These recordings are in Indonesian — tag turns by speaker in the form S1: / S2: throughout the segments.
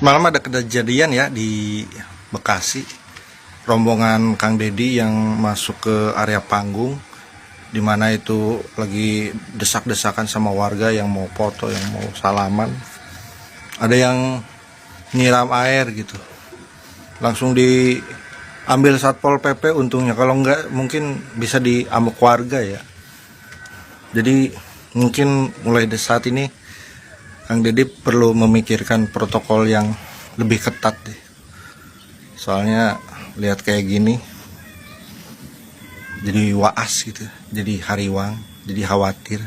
S1: Semalam ada kejadian ya di Bekasi, rombongan Kang Deddy yang masuk ke area panggung, di mana itu lagi desak-desakan sama warga yang mau foto, yang mau salaman. Ada yang nyiram air gitu, langsung diambil Satpol PP untungnya, kalau enggak mungkin bisa diamuk warga ya. Jadi mungkin mulai dari saat ini Kang Deddy perlu memikirkan protokol yang lebih ketat deh. Soalnya lihat kayak gini jadi waas gitu, jadi hariwang, jadi khawatir.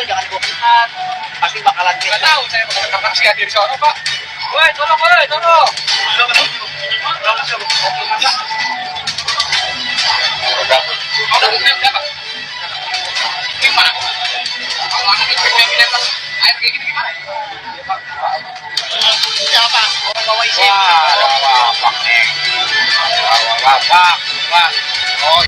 S2: Jangan bohongan, pasti bakalan kita tahu. Saya bakal ketangkap si Hadir sono Pak. Woi, tolong, woi, tolong. Gimana? Kalau anak itu yang dilempar air kayak gini gimana? Siapa? Bawa isi. Wah, nih. Wah.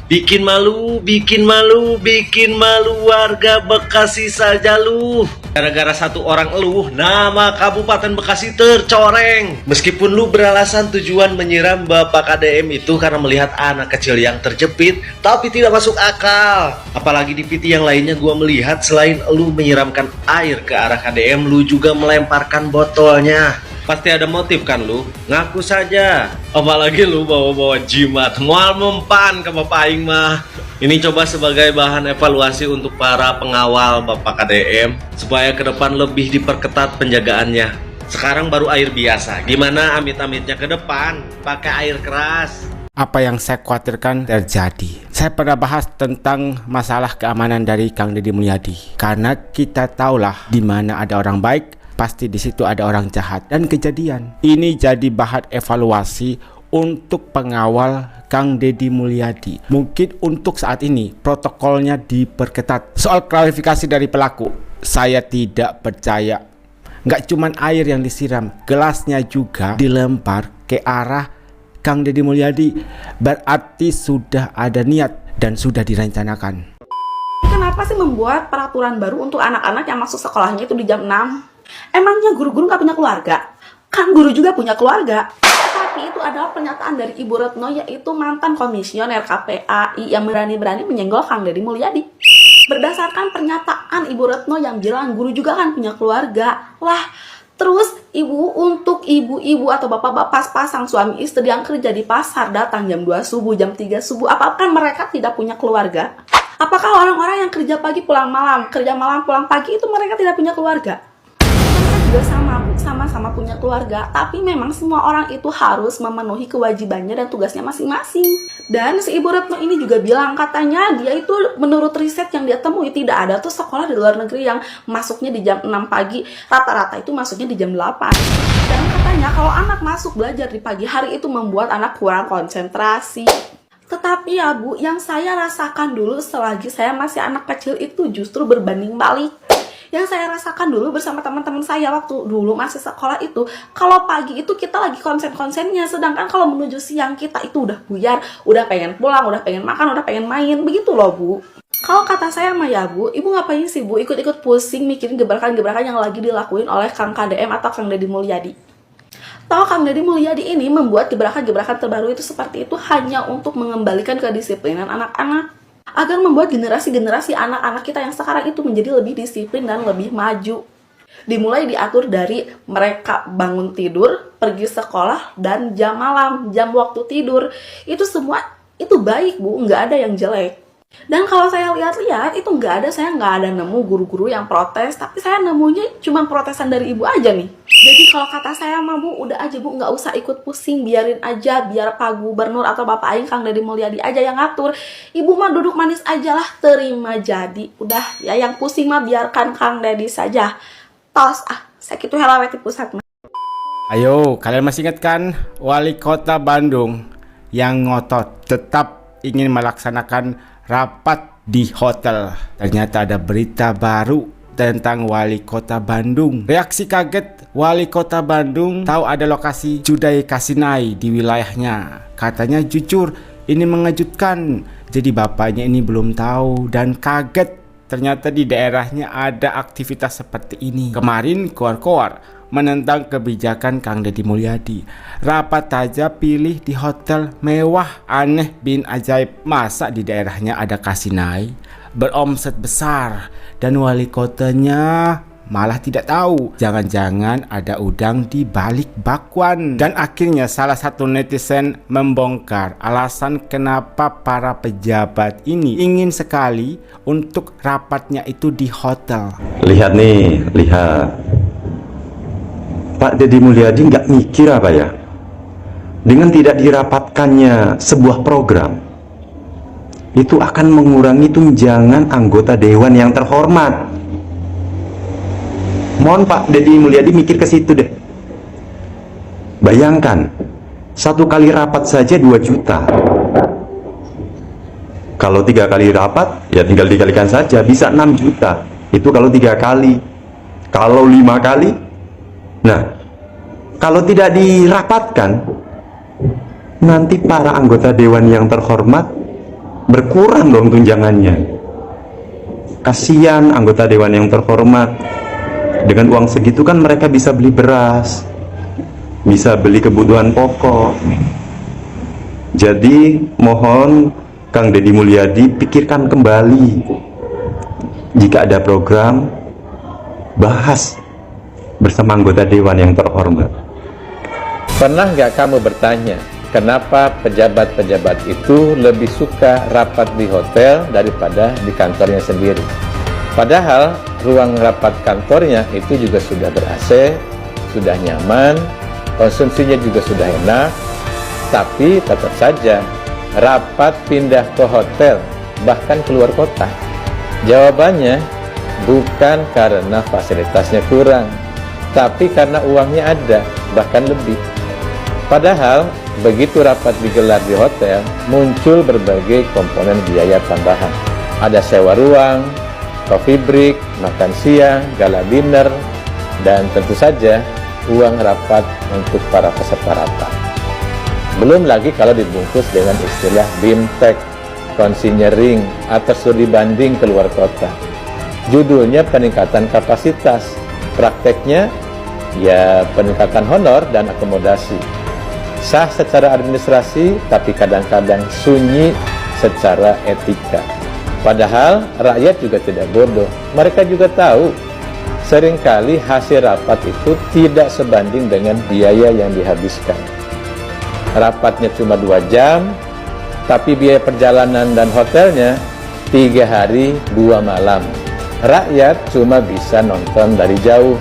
S3: Bikin malu, bikin malu, bikin malu warga Bekasi saja lu. Gara-gara satu orang eluh, nama Kabupaten Bekasi tercoreng. Meskipun lu beralasan tujuan menyiram Bapak KDM itu karena melihat anak kecil yang terjepit, tapi tidak masuk akal. Apalagi di PT yang lainnya gua melihat selain lu menyiramkan air ke arah KDM, lu juga melemparkan botolnya. Pasti ada motif kan lu? Ngaku saja. Apalagi lu bawa-bawa jimat, mual mempan ke Bapak Aing mah. Ini coba sebagai bahan evaluasi untuk para pengawal Bapak KDM supaya ke depan lebih diperketat penjagaannya. Sekarang baru air biasa, gimana amit-amitnya ke depan pakai air keras?
S4: Apa yang saya khawatirkan terjadi. Saya pernah bahas tentang masalah keamanan dari Kang Deddy Mulyadi. Karena kita tahulah di mana ada orang baik, pasti di situ ada orang jahat. Dan kejadian ini jadi bahan evaluasi untuk pengawal Kang Deddy Mulyadi. Mungkin untuk saat ini protokolnya diperketat. Soal klarifikasi dari pelaku, saya tidak percaya. Nggak cuman air yang disiram, gelasnya juga dilempar ke arah Kang Deddy Mulyadi. Berarti sudah ada niat dan sudah direncanakan.
S5: Kenapa sih membuat peraturan baru untuk anak-anak yang masuk sekolahnya itu di jam 6? Emangnya guru-guru nggak punya keluarga? Kan guru juga punya keluarga. Tapi itu adalah pernyataan dari Ibu Retno, yaitu mantan komisioner KPAI yang berani-berani menyenggol Kang Deddy Mulyadi. Berdasarkan pernyataan Ibu Retno yang bilang guru juga kan punya keluarga. Lah, terus untuk ibu-ibu atau bapak-bapak pasang suami istri yang kerja di pasar datang jam 2 subuh, jam 3 subuh, apakah mereka tidak punya keluarga? Apakah orang-orang yang kerja pagi pulang malam, kerja malam pulang pagi itu mereka tidak punya keluarga? Mereka juga sama-sama punya keluarga, tapi memang semua orang itu harus memenuhi kewajibannya dan tugasnya masing-masing. Dan si Ibu Retno ini juga bilang, katanya dia itu menurut riset yang dia temui tidak ada tuh sekolah di luar negeri yang masuknya di jam 6 pagi, rata-rata itu masuknya di jam 8. Dan katanya kalau anak masuk belajar di pagi hari itu membuat anak kurang konsentrasi. Tetapi ya Bu, yang saya rasakan dulu selagi saya masih anak kecil itu justru berbanding balik. Yang saya rasakan dulu bersama teman-teman saya waktu dulu masih sekolah itu, kalau pagi itu kita lagi konsen-konsennya, sedangkan kalau menuju siang kita itu udah buyar, udah pengen pulang, udah pengen makan, udah pengen main, begitu loh Bu. Kalau kata saya mah ya Bu, Ibu ngapain sih Bu ikut-ikut pusing mikirin gebrakan-gebrakan yang lagi dilakuin oleh Kang KDM atau Kang Deddy Mulyadi? Tahu Kang Deddy Mulyadi ini membuat gebrakan-gebrakan terbaru itu seperti itu hanya untuk mengembalikan kedisiplinan anak-anak, agar membuat generasi-generasi anak-anak kita yang sekarang itu menjadi lebih disiplin dan lebih maju. Dimulai diatur dari mereka bangun tidur, pergi sekolah, dan jam malam, jam waktu tidur. Itu semua itu baik Bu, nggak ada yang jelek. Dan kalau saya lihat-lihat itu saya nggak ada nemu guru-guru yang protes, tapi saya nemunya cuma protesan dari ibu aja nih. Jadi kalau kata saya mah Bu, udah aja Bu, nggak usah ikut pusing, biarin aja, biar Pak Gubernur atau Bapak Aing Kang Deddy Mulyadi aja yang ngatur. Ibu mah duduk manis aja lah, terima jadi. Udah ya, yang pusing mah biarkan Kang Deddy saja. Tos saya gitu helaweti pusat mah.
S4: Ayo, kalian masih ingat kan Wali Kota Bandung yang ngotot tetap ingin melaksanakan rapat di hotel? Ternyata ada berita baru tentang Wali Kota Bandung. Reaksi kaget Wali Kota Bandung tahu ada lokasi Judai Kasinai di wilayahnya. Katanya jujur, ini mengejutkan. Jadi bapaknya ini belum tahu dan kaget. Ternyata di daerahnya ada aktivitas seperti ini. Kemarin keluar-keluar menentang kebijakan Kang Deddy Mulyadi. Rapat aja pilih di hotel mewah. Aneh bin ajaib, masa di daerahnya ada kasinai beromset besar dan wali kotanya malah tidak tahu. Jangan-jangan ada udang di balik bakwan. Dan akhirnya salah satu netizen membongkar alasan kenapa para pejabat ini ingin sekali untuk rapatnya itu di hotel.
S6: Lihat nih, lihat. Pak Deddy Mulyadi nggak mikir apa ya? Dengan tidak dirapatkannya sebuah program, itu akan mengurangi tunjangan anggota dewan yang terhormat. Mohon Pak Deddy Mulyadi mikir ke situ deh. Bayangkan, satu kali rapat saja 2 juta. Kalau 3 kali rapat, ya tinggal dikalikan saja, bisa 6 juta. Itu kalau 3 kali. Kalau 5 kali, nah, kalau tidak dirapatkan, nanti para anggota dewan yang terhormat berkurang dong tunjangannya. Kasihan anggota dewan yang terhormat. Dengan uang segitu kan mereka bisa beli beras, bisa beli kebutuhan pokok. Jadi mohon Kang Deddy Mulyadi pikirkan kembali. Jika ada program, bahas bersama anggota dewan yang terhormat.
S7: Pernah nggak kamu bertanya, kenapa pejabat-pejabat itu lebih suka rapat di hotel daripada di kantornya sendiri? Padahal ruang rapat kantornya itu juga sudah ber-AC, sudah nyaman, konsumsinya juga sudah enak, tapi tetap saja rapat pindah ke hotel, bahkan keluar kota. Jawabannya bukan karena fasilitasnya kurang, tapi karena uangnya ada, bahkan lebih. Padahal begitu rapat digelar di hotel, muncul berbagai komponen biaya tambahan. Ada sewa ruang, coffee break, makan siang, gala dinner, dan tentu saja uang rapat untuk para peserta rapat. Belum lagi kalau dibungkus dengan istilah BIMTEK, consignering, atau studi banding keluar kota. Judulnya peningkatan kapasitas, prakteknya ya peningkatan honor dan akomodasi. Sah secara administrasi, tapi kadang-kadang sunyi secara etika. Padahal rakyat juga tidak bodoh. Mereka juga tahu seringkali hasil rapat itu tidak sebanding dengan biaya yang dihabiskan. Rapatnya cuma 2 jam, tapi biaya perjalanan dan hotelnya 3 hari 2 malam. Rakyat cuma bisa nonton dari jauh.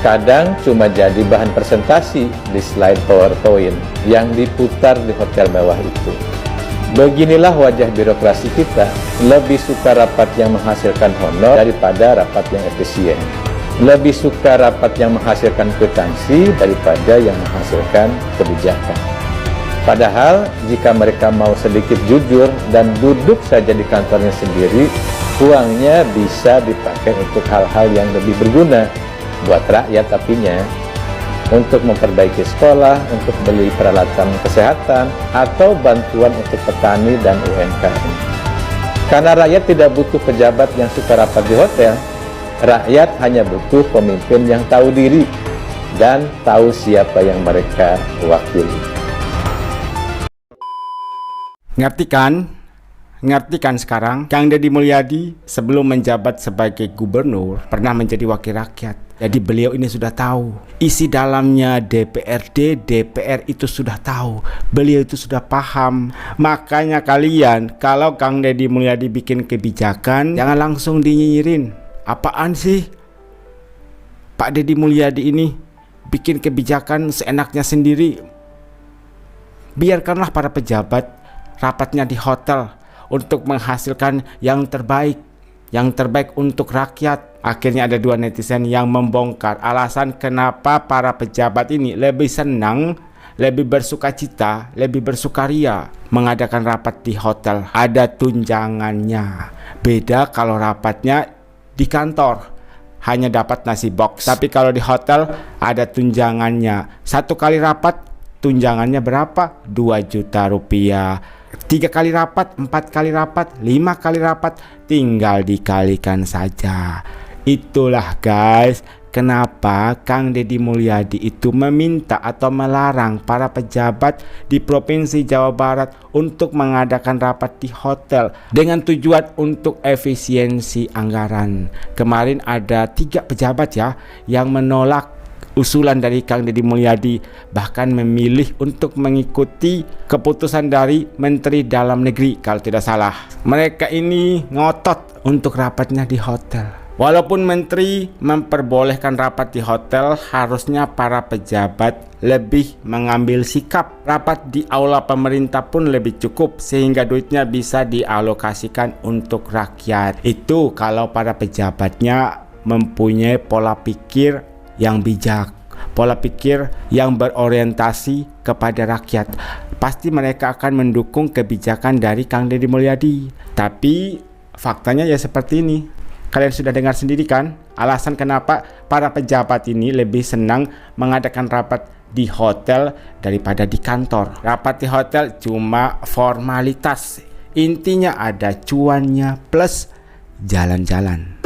S7: Kadang cuma jadi bahan presentasi di slide PowerPoint yang diputar di hotel mewah itu. Beginilah wajah birokrasi kita, lebih suka rapat yang menghasilkan honor daripada rapat yang efisien. Lebih suka rapat yang menghasilkan kwitansi daripada yang menghasilkan kebijakan. Padahal jika mereka mau sedikit jujur dan duduk saja di kantornya sendiri, uangnya bisa dipakai untuk hal-hal yang lebih berguna buat rakyat, tapinya untuk memperbaiki sekolah, untuk beli peralatan kesehatan, atau bantuan untuk petani dan UMKM. Karena rakyat tidak butuh pejabat yang suka rapat di hotel, rakyat hanya butuh pemimpin yang tahu diri dan tahu siapa yang mereka wakili.
S4: Ngerti kan? Ngerti kan sekarang? Kang Deddy Mulyadi sebelum menjabat sebagai gubernur pernah menjadi wakil rakyat. Jadi beliau ini sudah tahu isi dalamnya DPRD, DPR itu sudah tahu. Beliau itu sudah paham. Makanya kalian kalau Kang Deddy Mulyadi bikin kebijakan, jangan langsung dinyinyirin. Apaan sih Pak Deddy Mulyadi ini bikin kebijakan seenaknya sendiri? Biarkanlah para pejabat rapatnya di hotel untuk menghasilkan yang terbaik, yang terbaik untuk rakyat. Akhirnya ada dua netizen yang membongkar alasan kenapa para pejabat ini lebih senang, lebih bersukacita, lebih bersukaria mengadakan rapat di hotel. Ada tunjangannya. Beda kalau rapatnya di kantor, hanya dapat nasi box. Tapi kalau di hotel ada tunjangannya. 1 kali rapat tunjangannya berapa? 2 juta rupiah. 3 kali rapat, 4 kali rapat, 5 kali rapat, tinggal dikalikan saja. Itulah guys, kenapa Kang Deddy Mulyadi itu meminta atau melarang para pejabat di Provinsi Jawa Barat untuk mengadakan rapat di hotel dengan tujuan untuk efisiensi anggaran. Kemarin ada 3 pejabat ya yang menolak usulan dari Kang Deddy Mulyadi, bahkan memilih untuk mengikuti keputusan dari Menteri Dalam Negeri kalau tidak salah. Mereka ini ngotot untuk rapatnya di hotel. Walaupun menteri memperbolehkan rapat di hotel, harusnya para pejabat lebih mengambil sikap. Rapat di aula pemerintah pun lebih cukup sehingga duitnya bisa dialokasikan untuk rakyat. Itu kalau para pejabatnya mempunyai pola pikir yang bijak, pola pikir yang berorientasi kepada rakyat. Pasti mereka akan mendukung kebijakan dari Kang Deddy Mulyadi. Tapi faktanya ya seperti ini. Kalian sudah dengar sendiri kan alasan kenapa para pejabat ini lebih senang mengadakan rapat di hotel daripada di kantor. Rapat di hotel cuma formalitas. Intinya ada cuannya plus jalan-jalan.